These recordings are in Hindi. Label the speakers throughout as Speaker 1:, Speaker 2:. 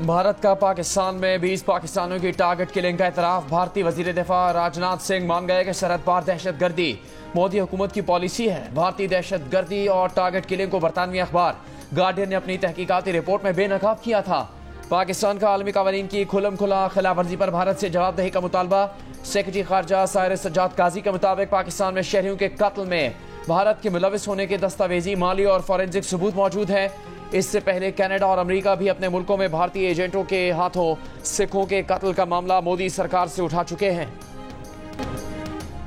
Speaker 1: भारत का पाकिस्तान में 20 पाकिस्तानियों की टारगेट किलिंग का इतराफ। भारतीय वजीर दिफा राजनाथ सिंह मान गए कि सरहद पार दहशत गर्दी मोदी हुकूमत की पॉलिसी है। भारतीय दहशत गर्दी और टारगेट किलिंग को बरतानवी अखबार गार्डियन ने अपनी तहकीकाती रिपोर्ट में बेनकाब किया था। पाकिस्तान का आलमी कवानीन की खुलम खुला खिलाफवर्जी पर भारत से जवाबदेही का मुतालबा। सेक्रेटरी खारजा साइरस सज्जाद काजी के मुताबिक पाकिस्तान में शहरियों के कत्ल में भारत के मुलविस होने के दस्तावेजी, माली और फॉरेंसिक सबूत मौजूद है। इससे पहले कनाडा और अमेरिका भी अपने मुल्कों में भारतीय एजेंटों के हाथों सिखों के कत्ल का मामला मोदी सरकार से उठा चुके हैं।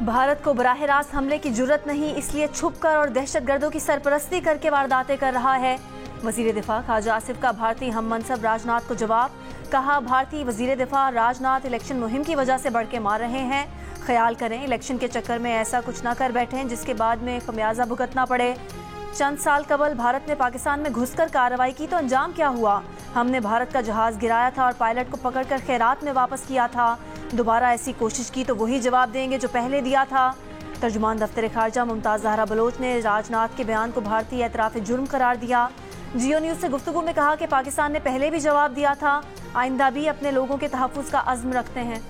Speaker 2: भारत को बराह रास्त हमले की जुर्रत नहीं, इसलिए छुपकर और दहशतगर्दों की सरपरस्ती करके वारदातें कर रहा है। वजीर दिफा ख्वाजा आसिफ का भारतीय हम मनसब राजनाथ को जवाब। कहा, भारतीय वजीर दिफा राजनाथ इलेक्शन मुहिम की वजह से बढ़ के मार रहे हैं। ख्याल करें इलेक्शन के चक्कर में ऐसा कुछ ना कर बैठें जिसके बाद में खमियाजा भुगतना पड़े। चंद साल कबल भारत ने पाकिस्तान में घुसकर कार्रवाई की तो अंजाम क्या हुआ? हमने भारत का जहाज गिराया था और पायलट को पकड़कर खैरात में वापस किया था। दोबारा ऐसी कोशिश की तो वही जवाब देंगे जो पहले दिया था। तर्जुमान दफ्तर खारजा मुमताज जहरा बलोच ने राजनाथ के बयान को भारतीय एतराफ़ जुर्म करार दिया। जियो न्यूज़ से गुफ्तगू में कहा कि पाकिस्तान ने पहले भी जवाब दिया था, आइंदा भी अपने लोगों के तहफ़्फ़ुज़ का अज़्म रखते हैं।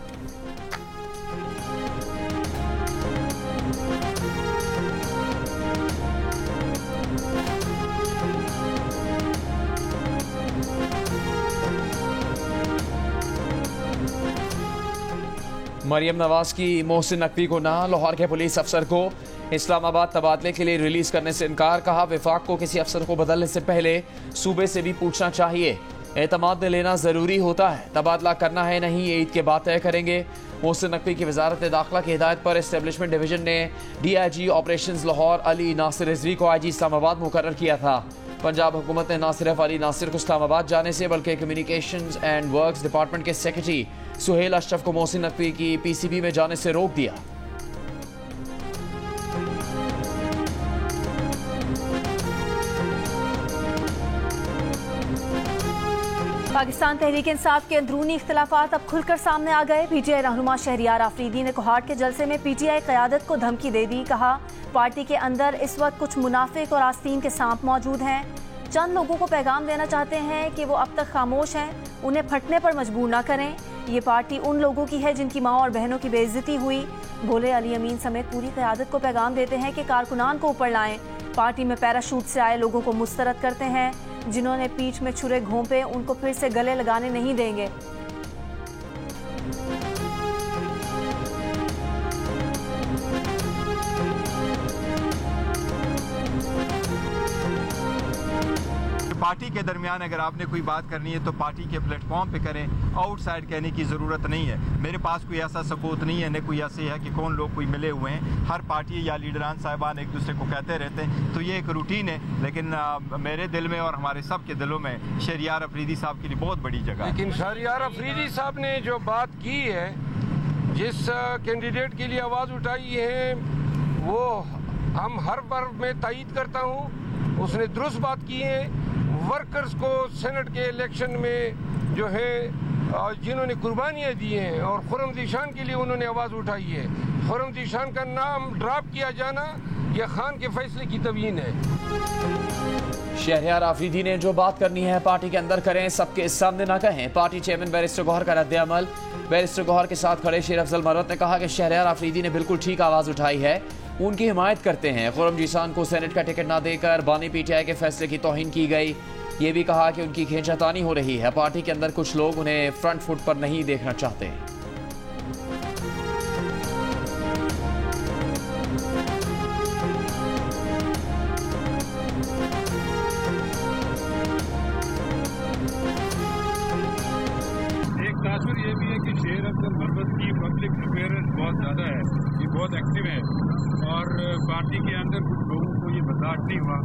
Speaker 1: मरियम नवाज की मोहसिन नकवी को ना, लाहौर के पुलिस अफसर को इस्लामाबाद तबादले के लिए रिलीज करने से इनकार। कहा, विफाक को किसी अफसर को बदलने से पहले सूबे से भी पूछना चाहिए। एतमाद लेना ज़रूरी होता है, तबादला करना है नहीं, ईद के बाद तय करेंगे। मोहसिन नकवी की वजारत दाखिला की हिदायत पर एस्टेब्लिशमेंट डिवीजन ने DIG ऑपरेशंस लाहौर अली नासिर रिजवी को IG इस्लामाबाद मुकर्रर किया था। पंजाब हुकूमत ने न सिर्फ अली नासिर को इस्लामाबाद जाने से बल्कि कम्युनिकेशंस एंड वर्क्स डिपार्टमेंट के सेक्रेटरी सुहेल अशरफ को मोहसिन नकवी की PCB में जाने से रोक दिया।
Speaker 2: पाकिस्तान तहरीक इंसाफ के अंदरूनी इख्तिलाफात अब खुलकर सामने आ गए। PTI रहनुमा शहरियार आफरीदी ने कोहाट के जलसे में PTI क़यादत को धमकी दे दी। कहा, पार्टी के अंदर इस वक्त कुछ मुनाफिक और आस्तीन के सांप मौजूद हैं। चंद लोगों को पैगाम देना चाहते हैं कि वो अब तक खामोश हैं, उन्हें फटने पर मजबूर ना करें। ये पार्टी उन लोगों की है जिनकी माँ और बहनों की बेइज्जती हुई। बोले अली अमीन समेत पूरी क़यादत को पैगाम देते हैं कि कारकुनान को ऊपर लाएं। पार्टी में पैराशूट से आए लोगों को मुस्तरद करते हैं। जिन्होंने पीठ में छुरे घोंपे उनको फिर से गले लगाने नहीं देंगे।
Speaker 3: पार्टी के दरमियान अगर आपने कोई बात करनी है तो पार्टी के प्लेटफॉर्म पे करें, आउटसाइड कहने की ज़रूरत नहीं है। मेरे पास कोई ऐसा सबूत नहीं है, न कोई ऐसे है कि कौन लोग कोई मिले हुए हैं। हर पार्टी या लीडरान साहिबान एक दूसरे को कहते रहते हैं, तो ये एक रूटीन है। लेकिन मेरे दिल में और हमारे सब के दिलों में शहरियार अफरीदी साहब के लिए बहुत बड़ी जगह।
Speaker 4: लेकिन शहरियार अफरीदी साहब ने जो बात की है, जिस कैंडिडेट के लिए आवाज़ उठाई है, वो हम हर बार मैं तायीद करता हूँ। उसने दुरुस्त बात की है। वर्कर्स को सेनेट के इलेक्शन में जो है जिन्होंने कुर्बानियाँ दी हैं और खुर्रम ज़ीशान के लिए उन्होंने आवाज़ उठाई है, खुर्रम ज़ीशान का नाम ड्रॉप किया जाना यह खान के फैसले की तवीन है।
Speaker 1: शहरियार आफरीदी ने जो बात करनी है पार्टी के अंदर करें, सबके सामने ना कहें। पार्टी चेयरमैन बैरिस्टर गौहर का रद्द-ए-अमल। बैरिस्टर गौहर के साथ खड़े शेर अफजल मरवत ने कहा कि शहरियार आफरीदी ने बिल्कुल ठीक आवाज़ उठाई है, उनकी हिमायत करते हैं। खुर्रम ज़ीशान को सेनेट का टिकट ना देकर बानी PTI के फैसले की तौहीन की गई। ये भी कहा कि उनकी खींचातानी हो रही है। पार्टी के अंदर कुछ लोग उन्हें फ्रंट फुट पर नहीं देखना चाहते।
Speaker 5: एक तासुर ये भी है कि शेर अफजल मरवत की पब्लिक अपेयरेंस बहुत ज़्यादा है, ये बहुत एक्टिव है और पार्टी के अंदर कुछ लोगों को ये बर्दाश्त नहीं हुआ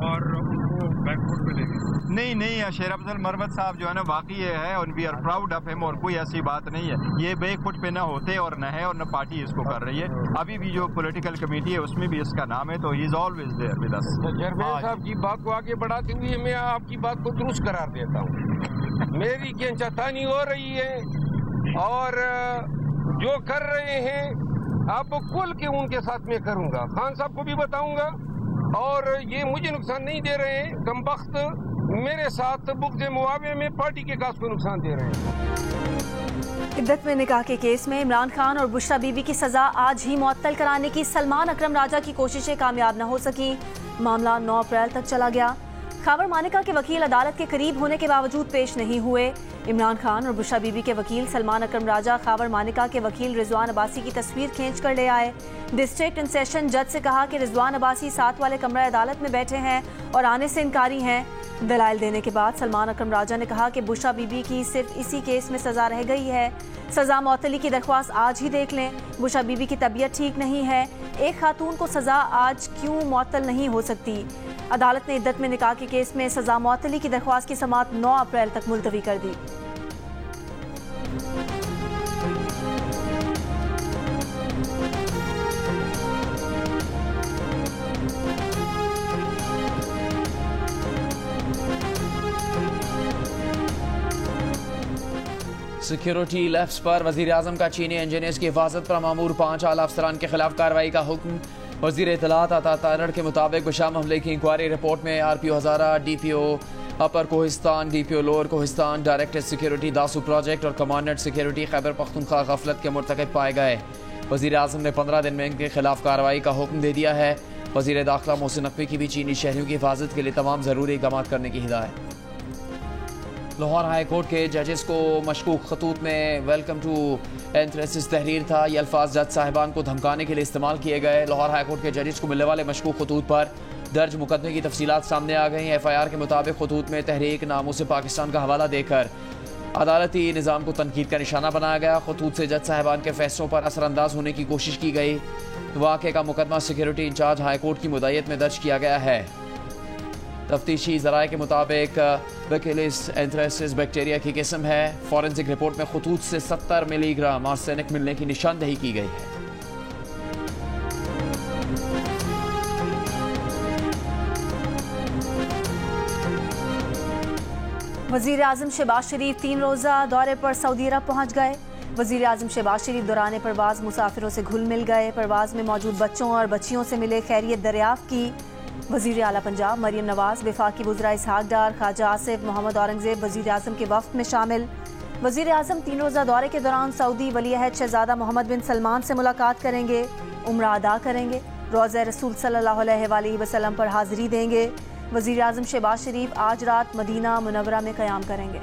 Speaker 5: और उनको बैकफुट पे ले गए।
Speaker 3: नहीं, शेर अफजल मरवत साहब जो है ना वाकई है और we are proud of him, और कोई ऐसी बात नहीं है। ये बैकफुट पे ना होते और न है और न पार्टी इसको कर रही है। अभी भी जो पॉलिटिकल कमेटी है उसमें भी इसका नाम है, तो he is always there with us.
Speaker 4: Chairman साहब की बात को आगे बढ़ाते हुए मैं आपकी बात को दुरुस्त करार देता हूँ। मेरी खींचातानी हो रही है और जो कर रहे हैं आप खुल के उनके साथ में करूंगा। खान साहब को भी बताऊंगा और ये मुझे नुकसान नहीं दे रहे हैं। कमबख्त मेरे साथ बुग़्ज़ मुआवे में पार्टी के काज को नुकसान दे रहे हैं।
Speaker 2: इद्दत में निकाह के केस में इमरान खान और बुशरा बीबी की सजा आज ही मुअत्तल कराने की सलमान अकरम राजा की कोशिशें कामयाब न हो सकी। मामला 9 अप्रैल तक चला गया। खावर मानिका के वकील अदालत के करीब होने के बावजूद पेश नहीं हुए। इमरान खान और बुशरा बीबी के वकील सलमान अकरम राजा खावर मानिका के वकील रिजवान अब्बासी की तस्वीर खींच कर ले आए। डिस्ट्रिक्ट एंड सेशन जज से कहा कि रिजवान अब्बासी 7 वाले कमरा अदालत में बैठे हैं और आने से इनकारी हैं। दलाइल देने के बाद सलमान अकरम राजा ने कहा कि बुशरा बीबी की सिर्फ इसी केस में सजा रह गई है। सजा मुअत्तली की दरख्वास्त आज ही देख लें। बुशरा बीबी की तबीयत ठीक नहीं है। एक खातून को सजा आज क्यों मुअत्तल नहीं हो सकती? अदालत ने इद्दत में निकाह के केस में सजा मुअत्तली की दरख्वास्त की समाअत 9 अप्रैल तक मुलतवी कर दी।
Speaker 1: सिक्योरिटी लैब्स पर वज़ीर आज़म का चीनी इंजीनियर्स की हिफाजत पर मामूर 5 आला अफसरान के खिलाफ कार्रवाई का हुक्म। वज़ीर इत्तलात अता तारड़ के मुताबिक गुशाम हमले की इंक्वायरी रिपोर्ट में RPO Hazara, DPO upper Kohistan, DPO lower Kohistan, director security Dasu project और कमांडेंट सिक्योरिटी खैबर पख्तूनख्वा गफलत के मुर्तकब पाए गए। वज़ीर आज़म ने 15 दिन में इनके खिलाफ कार्रवाई का हुक्म दे दिया है। वज़ीर दाखिला मोहसिन नकवी की भी चीनी शहरियों की हिफाजत के लिए तमाम ज़रूरी इक़दाम करने की हिदायत। लाहौर हाई कोर्ट के जजेस को मशकूक खतूत में वेलकम टू एंथ्रेसिस तहरीर था। ये अल्फाज जज साहिबान को धमकाने के लिए इस्तेमाल किए गए। लाहौर हाई कोर्ट के जजेस को मिलने वाले मशकूक खतूत पर दर्ज मुकदमे की तफसीलात सामने आ गई हैं। FIR के मुताबिक खतूत में तहरीक नामूस पाकिस्तान का हवाला देकर अदालती निज़ाम को तनकीद का निशाना बनाया गया। खतूत से जज साहिबान के फैसलों पर असरअंदाज होने की कोशिश की गई। वाक़े का मुकदमा सिक्योरिटी इंचार्ज हाई कोर्ट की मुदायत में दर्ज किया गया है। तफ्तीशी ज़राए के मुताबिक बैक्टीरियस एंथ्रेसिस बैक्टीरिया की किस्म है। फॉरेंसिक रिपोर्ट में खतूत से 70 मिलीग्राम आर्सेनिक मिलने की निशानदही की गई है।
Speaker 2: वज़ीर आज़म शहबाज शरीफ 3 रोज़ा दौरे पर सऊदी अरब पहुँच गए। वज़ीर आज़म शहबाज शरीफ दौरान परवाज़ मुसाफिरों से घुल मिल गए। परवाज़ में मौजूद बच्चों और बच्चियों से मिले, खैरियत दरियाफ़्त की। वज़ीर आला पंजाब मरियम नवाज़, वफाकी वज़रा इसहाक डार, ख्वाजा आसिफ, मोहम्मद औरंगज़ेब वज़ीर आज़म के वफ़द में शामिल। वज़ीर आज़म 3 रोज़ा दौरे के दौरान सऊदी वली अहद शहज़ादा मोहम्मद बिन सलमान से मुलाकात करेंगे, उम्रा अदा करेंगे, रोज़ा रसूल सल्लल्लाहु अलैहि वसल्लम पर हाज़िरी देंगे। वज़ीर आज़म शहबाज शरीफ आज रात मदीना मुनव्वरा में क़याम करेंगे।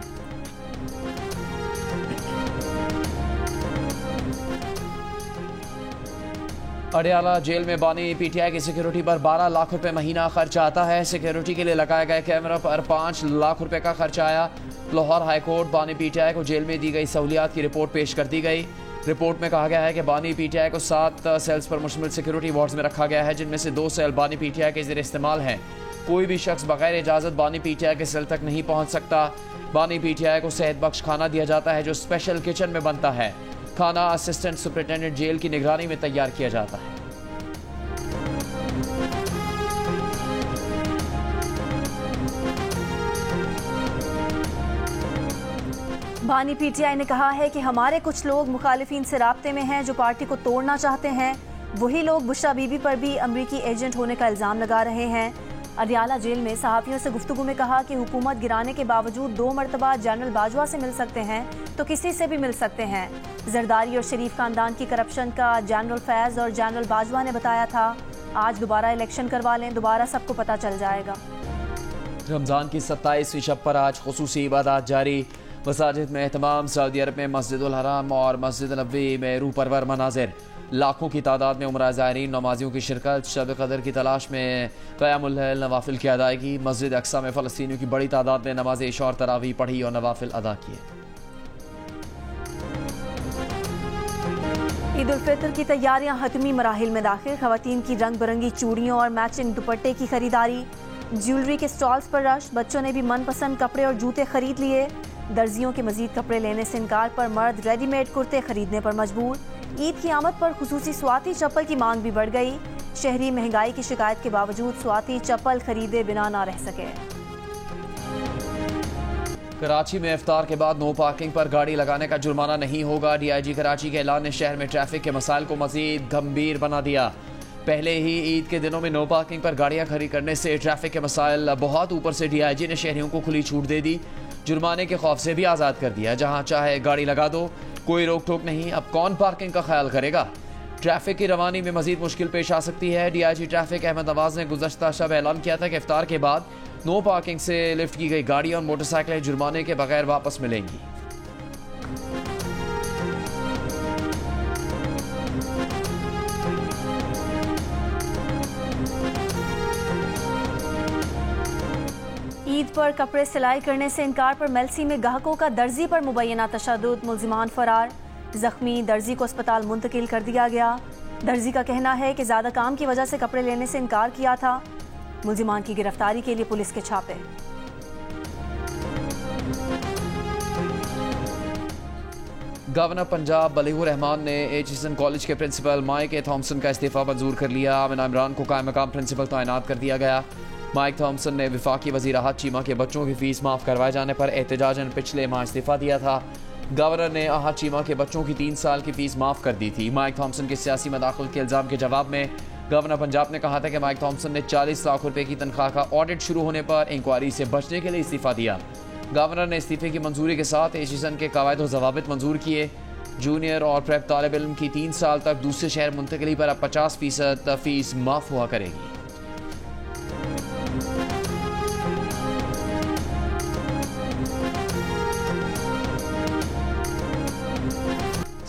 Speaker 1: अडियाला जेल में बानी PTI की सिक्योरिटी पर 12 लाख रुपए महीना खर्च आता है। सिक्योरिटी के लिए लगाए गए कैमरा पर 5 लाख रुपए का खर्च आया। लाहौर हाई कोर्ट बानी PTI को जेल में दी गई सहूलियात की रिपोर्ट पेश कर दी गई। रिपोर्ट में कहा गया है कि बानी PTI को 7 सेल्स पर मुश्तमिल सिक्योरिटी वार्ड्स में रखा गया है, जिनमें से 2 सेल बानी PTI के ज़रिए इस्तेमाल हैं। कोई भी शख्स बगैर इजाज़त बानी PTI के सेल तक नहीं पहुँच सकता। बानी PTI को सेहत बख्श खाना दिया जाता है जो स्पेशल किचन में बनता है। खाना असिस्टेंट सुपरिटेंडेंट जेल की निगरानी में तैयार किया जाता है।
Speaker 2: बानी PTI ने कहा है कि हमारे कुछ लोग मुखालिफिन से राब्ते में हैं जो पार्टी को तोड़ना चाहते हैं। वही लोग बुशरा बीबी पर भी अमरीकी एजेंट होने का इल्ज़ाम लगा रहे हैं। अडियाला जेल में सहाफ़ियों से गुफ्तगू में कहा कि हुकूमत गिराने के बावजूद 2 मरतबा जनरल बाजवा से मिल सकते हैं तो किसी से भी मिल सकते हैं। जरदारी और शरीफ खानदान की करप्शन का जनरल फैज़ और जनरल बाजवा ने बताया था। आज दोबारा इलेक्शन करवा लें, दोबारा सबको पता चल जाएगा।
Speaker 1: रमज़ान की 27वीं शब पर आज खुसूसी इबादत जारी। मसाजिद में एहतमाम। सऊदी अरब में मस्जिदुल हराम और मस्जिद नबवी में रूह परवर मनाजिर। लाखों की तादाद में उम्रा ज़ायरीन नमाजियों की शिरकत। शब कदर की तलाश में क़यामुल लैल नवाफिल की अदायगी। मस्जिद अक्सा में फ़लस्तीनियों की बड़ी तादाद ने नमाज इशा और तरावी पढ़ी और नवाफिल अदा किए।
Speaker 2: ईद उल फितर की तैयारियां हतमी मराहिल में दाखिल। ख़वातीन की रंग बिरंगी चूड़ियों और मैचिंग दुपट्टे की खरीदारी। ज्वेलरी के स्टॉल्स पर रश। बच्चों ने भी मनपसंद कपड़े और जूते खरीद लिए। दर्जियों के मजीद कपड़े लेने से इनकार पर मर्द रेडीमेड कुर्ते खरीदने पर मजबूर। ईद की आमद पर खुसूसी स्वाती चप्पल की मांग भी बढ़ गई। शहरी महंगाई की शिकायत के बावजूद स्वाती चप्पल खरीदे बिना ना रह सके।
Speaker 1: कराची में इफ्तार के बाद नो पार्किंग पर गाड़ी लगाने का जुर्माना नहीं होगा। DIG कराची के ऐलान ने शहर में ट्रैफिक के मसाइल को मजीद गंभीर बना दिया। पहले ही ईद के दिनों में नो पार्किंग पर गाड़ियां खड़ी करने से ट्रैफिक के मसाइल बहुत ऊपर से डीआईजी ने शहरियों को खुली छूट दे दी, जुर्माने के खौफ से भी आज़ाद कर दिया। जहां चाहे गाड़ी लगा दो, कोई रोक टोक नहीं। अब कौन पार्किंग का ख्याल करेगा? ट्रैफिक की रवानी में मजीद मुश्किल पेश आ सकती है। डीआईजी ट्रैफिक अहमद नवाज ने गुज़श्ता शब ऐलान किया था कि इफ्तार के बाद नो पार्किंग से लिफ्ट की गई गाड़ियां और मोटरसाइकिलें जुर्माने के बगैर वापस मिलेंगी।
Speaker 2: ईद पर कपड़े सिलाई करने से इनकार पर मेलसी में ग्राहकों का दर्जी पर मुबैना तशद्दुद, मुल्जिमान फरार। जख्मी दर्जी को अस्पताल मुंतकिल कर दिया गया। दर्जी का कहना है कि ज़्यादा काम की वजह से कपड़े लेने से इनकार किया था। मुल्जिमान की गिरफ्तारी के लिए पुलिस के छापे।
Speaker 1: गवर्नर पंजाब बलीगुर रहमान ने एचिसन कॉलेज के प्रिंसिपल माइक ए थॉम्सन का इस्तीफा मंजूर कर लिया। आमिना इमरान को कायम मकाम प्रिंसिपल तैनात कर दिया गया। माइक थॉम्सन ने वफाकी वज़ीर राहत चीमा के बच्चों की फीस माफ़ करवाए जाने पर एहतजाजन पिछले माह इस्तीफा दिया था। गवर्नर ने आहत चीमा के बच्चों की 3 साल की फीस माफ़ कर दी थी। माइक थॉम्सन के सियासी मदाखलत के इल्ज़ाम के जवाब में गवर्नर पंजाब ने कहा था कि माइक थॉम्सन ने 40 लाख रुपए की तनख्वाह का ऑडिट शुरू होने पर इंक्वायरी से बचने के लिए इस्तीफा दिया। गवर्नर ने इस्तीफे की मंजूरी के साथ एचिसन के कवायद और ज़वाबित मंजूर किए। जूनियर और प्रेप तालिब इल्म की 3 साल तक दूसरे शहर मुंतकली पर अब 50% फीस माफ़ हुआ करेगी।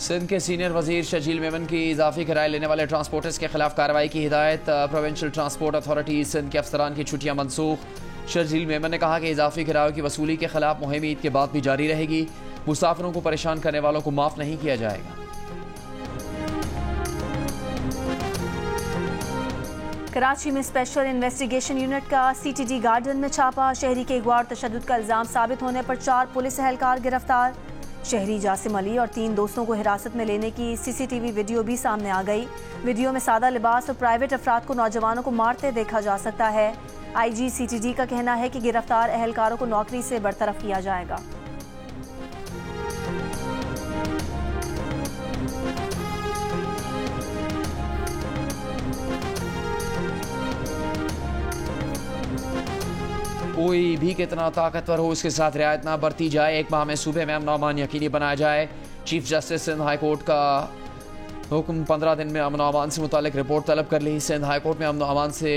Speaker 1: सिंध के सीनियर वजीर शर्जील मेमन की इजाफी किराए लेने वाले ट्रांसपोर्टर्स के खिलाफ कार्रवाई की हिदायत। प्रोविंशियल ट्रांसपोर्ट अथॉरिटी सिंध के अफसरान की छुट्टियां मनसूख। शर्जील मेमन ने कहा कि इजाफी किरायों की वसूली के खिलाफ मुहिम ईद के बाद भी जारी रहेगी। मुसाफिरों को परेशान करने वालों को माफ नहीं किया जाएगा।
Speaker 2: कराची में स्पेशल इन्वेस्टिगेशन यूनिट का सीटीडी गार्डन में छापा। शहरी के अगवा और तशद्दुद का इल्जाम साबित होने पर 4 पुलिस एहलकार गिरफ्तार। शहरी जासिम अली और 3 दोस्तों को हिरासत में लेने की सीसीटीवी वीडियो भी सामने आ गई। वीडियो में सादा लिबास और प्राइवेट अफराद को नौजवानों को मारते देखा जा सकता है। आईजी सीटीडी का कहना है कि गिरफ्तार एहलकारों को नौकरी से बरतरफ किया जाएगा।
Speaker 1: कोई भी कितना ताकतवर हो उसके साथ रियायत ना बरती जाए। 1 माह में सूबे में अमन अमान यकीनी बनाया जाए। Chief justice Sindh high court का हुक्म 15 दिन में अमन अमान से मुतालिक रिपोर्ट तलब कर ली। सिंध हाई कोर्ट में अमन अमान से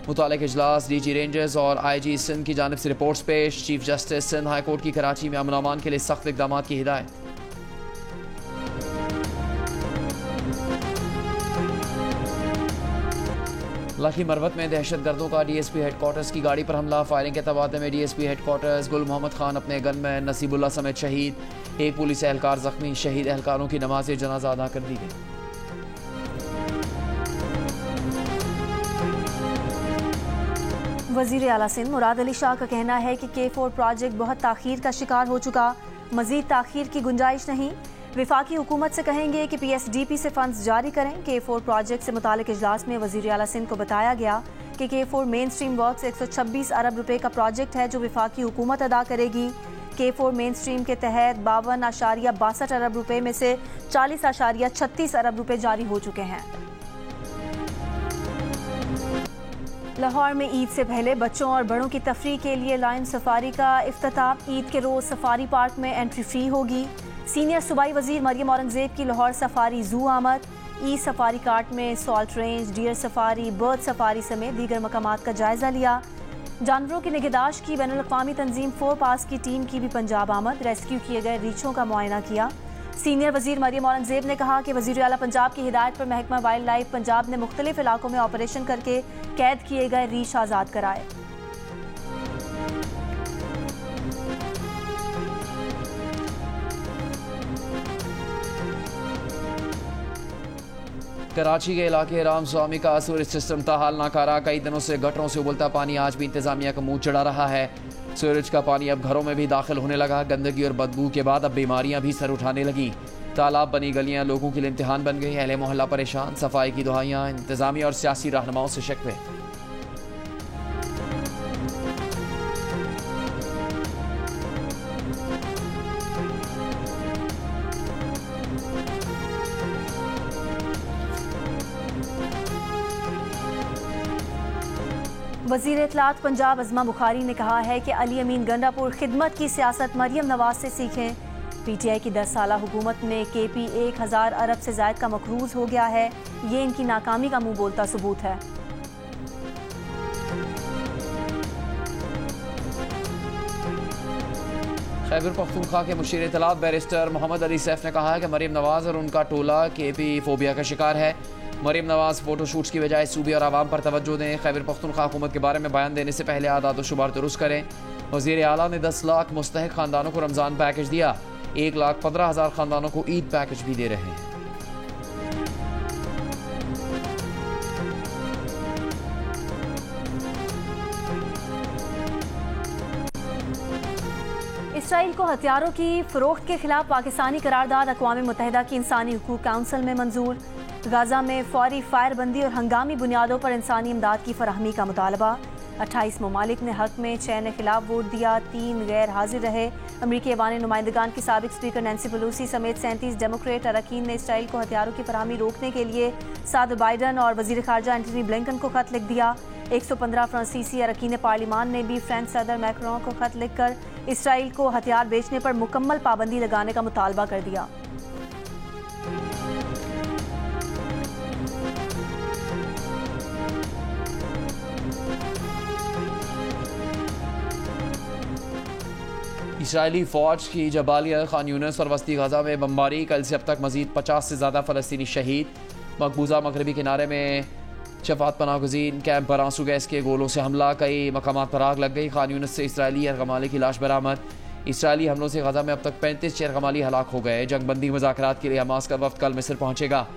Speaker 1: मुतालिक इजलास, डीजी रेंजर्स और आईजी सिंध की जानिब से रिपोर्ट्स पेश। Chief justice Sindh high court की कराची में अमन अमान के लिए सख्त इकदाम की हिदायत। लखी मरवत में दहशतगर्दों का डीएसपी हेडक्वार्टर्स की गाड़ी पर हमला। फायरिंग के तबादले में डीएसपी हेडक्वार्टर्स गुल मोहम्मद खान अपने गनमैन नसीबुल्ला समेत शहीद। 1 पुलिस एहलकार जख्मी। शहीद एहलकारों की नमाज जनाजा अदा कर दी गई।
Speaker 2: वजीर आला सिंध मुराद अली शाह का कहना है कि K4 प्रोजेक्ट बहुत ताखीर का शिकार हो चुका, मजीद ताखीर की गुंजाइश नहीं। विफाकी हुकूमत से कहेंगे कि PSDP से फंड्स जारी करें। K4 प्रोजेक्ट से मुतालिक इजलास में वजीर आला सिंध को बताया गया कि K4 मेन स्ट्रीम वर्क्स 126 अरब रुपए का प्रोजेक्ट है जो विफाकी हुकूमत अदा करेगी। K4 मेन स्ट्रीम के तहत 52.62 अरब रुपए में से 40.36 अरब रुपए जारी हो चुके हैं। लाहौर में ईद से पहले बच्चों और बड़ों की तफरीह के लिए लाइन सफारी का इफ्तिताह। ईद के रोज सफारी पार्क में एंट्री फ्री होगी। सीनियर सूबाई वजीर मरियम औरंगजेब की लाहौर सफारी जू आमद। ई सफारी कार्ट में salt range, deer safari, bird safari समेत दीगर मकामात का जायजा लिया। जानवरों की निगहदाश्त की बैनुल-अक़वामी तंजीम 4 पास की टीम की भी पंजाब आमद। रेस्क्यू किए गए रीछों का मुआयना किया। सीनियर वजीर मरियम औरंगजेब ने कहा कि वजीर आला पंजाब की हिदायत पर महकमा वाइल्ड लाइफ पंजाब ने मुख्तलिफ इलाकों में ऑपरेशन करके कैद किए गए रीछ आज़ाद कराए।
Speaker 1: कराची के इलाके राम स्वामी का सूरज सिस्टम ताहाल नाकारा। कई दिनों से गटरों से उबलता पानी आज भी इंतजामिया का मुंह चढ़ा रहा है। सूरज का पानी अब घरों में भी दाखिल होने लगा। गंदगी और बदबू के बाद अब बीमारियां भी सर उठाने लगी। तालाब बनी गलियां लोगों के लिए इम्तिहान बन गई। अहले मोहल्ला परेशान। सफाई की दुहाइयां, इंतजामिया और सियासी रहनुमाओं से शिकवे।
Speaker 2: वज़ीर इत्तलात पंजाब अज़मा बुखारी ने कहा है कि अली अमीन गंडापुर खिदमत की सियासत मरियम नवाज से सीखें। पीटीआई की 10 साला हुकूमत में केपी 1000 अरब से ज़ायद का मकरूज हो गया है। ये इनकी नाकामी का मुंह बोलता सबूत है।
Speaker 1: खैबर पख्तूनख्वा के मुशीर इत्तलात बैरिस्टर मोहम्मद अली सैफ ने कहा है कि मरियम नवाज और उनका टोला केपी फोबिया का शिकार है। मरियम नवाज फोटोशूट्स की बजाय सूबे और आवाम पर तवज्जो दें। खैबर पख्तूनख्वा हुकूमत के बारे में बयान देने से पहले आदाद व शुमार दुरुस्त करें। वज़ीर आला ने 10 लाख मुस्तहिक खानदानों को रमज़ान पैकेज दिया। 1,15,000 खानदानों को ईद पैकेज भी दे रहे हैं।
Speaker 2: इसराइल को हथियारों की फरोख्त के खिलाफ पाकिस्तानी करारदाद अक़वाम मुत्तहिदा की इंसानी हुकूक काउंसिल में मंजूर। गाजा में फौरी फायरबंदी और हंगामी बुनियादों पर इंसानी इमदाद की फराहमी का मुतालबा। 28 ममालिक ने हक में, 6 ने खिलाफ वोट दिया, 3 गैर हाजिर रहे। अमरीकी ऐवान नुमाइंदगान की साबिक स्पीकर नैंसी पेलोसी समेत 37 डेमोक्रेट अरकान ने इसराइल को हथियारों की फराहमी रोकने के लिए सदर बाइडन और वजीर खारजा एंटनी ब्लिंकन को खत लिख दिया। 115 फ्रांसीसी अरकान पार्लिमान ने भी फ्रेंच सदर मैक्रों को खत लिखकर इसराइल को हथियार बेचने पर मुकम्मल पाबंदी लगाने का मुतालबा कर दिया।
Speaker 1: इसराइली फ़ौज की जबालिया, खान यूनिस और वस्ती गाजा में बमबारी। कल से अब तक मजीद 50 से ज़्यादा फ़लस्तीनी शहीद। मकबूजा मगरबी किनारे में शफात पनाह गुज़ीन कैंप पर आंसू गैस के गोलों से हमला। कई मकामात पर आग लग गई। खान यूनिस से इसराइली यरगमाली की लाश बरामद। इसराइली हमलों से गाजा में अब तक 35 यरगमाली हलाक हो गए। जंगबंदी मुज़ाकरात के लिए हमास का वफ़द कल मिस्र पहुँचेगा।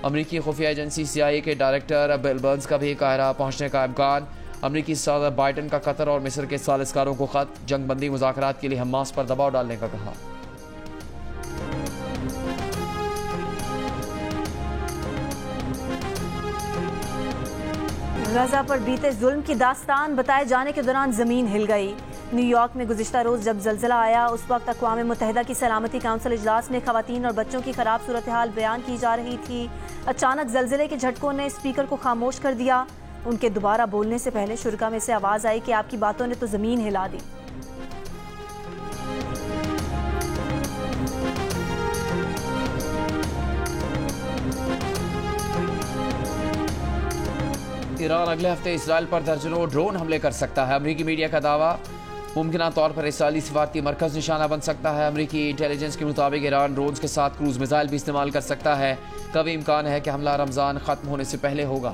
Speaker 1: अमरीकी खुफिया एजेंसी CIA के डायरेक्टर बिल बर्न्स का भी काहिरा पहुँचने का इम्कान। अमरीकी सदर बाइडन का कतर और मिस्र के सालिसकारों को खत। जंगबंदी मुज़ाकरात के लिए हमास पर दबाव डालने का कहा।
Speaker 2: गजा पर बीते जुल्म की दास्तान बताए जाने के दौरान जमीन हिल गई। न्यूयॉर्क में गुज़िश्ता रोज जब जलज़ला आया, उस वक्त अक़वाम मुत्तहिदा की सलामती काउंसिल इजलास में ख़वातीन और बच्चों की खराब सूरत हाल बयान की जा रही थी। अचानक जलज़ले के झटकों ने स्पीकर को खामोश कर दिया। उनके दोबारा बोलने से पहले शुरका में से आवाज़ आई कि आपकी बातों ने तो ज़मीन हिला दी।
Speaker 1: ईरान अगले हफ्ते इसराइल पर दर्जनों ड्रोन हमले कर सकता है। अमरीकी मीडिया का दावा। मुमकिन तौर पर इसराइली सिफारती मरकज़ निशाना बन सकता है। अमरीकी इंटेलिजेंस के मुताबिक ईरान ड्रोन्स के साथ क्रूज मिसाइल भी इस्तेमाल कर सकता है। कभी इम्कान है कि हमला रमज़ान ख़त्म होने से पहले होगा।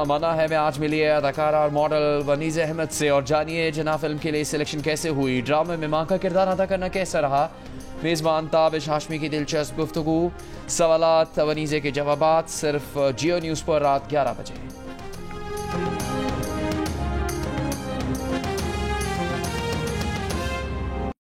Speaker 1: मना है मैं आज मिली है अदाकारा और मॉडल वनीज़ अहमद से, और जानिए जना फिल्म के लिए सिलेक्शन कैसे हुई, ड्रामे में मां का किरदार अदा करना कैसा रहा। मेज़बान ताबिश हाशमी की दिलचस्प गुफ्तगू, सवालात वनीज़े के जवाबात सिर्फ जियो न्यूज़ पर रात 11 बजे।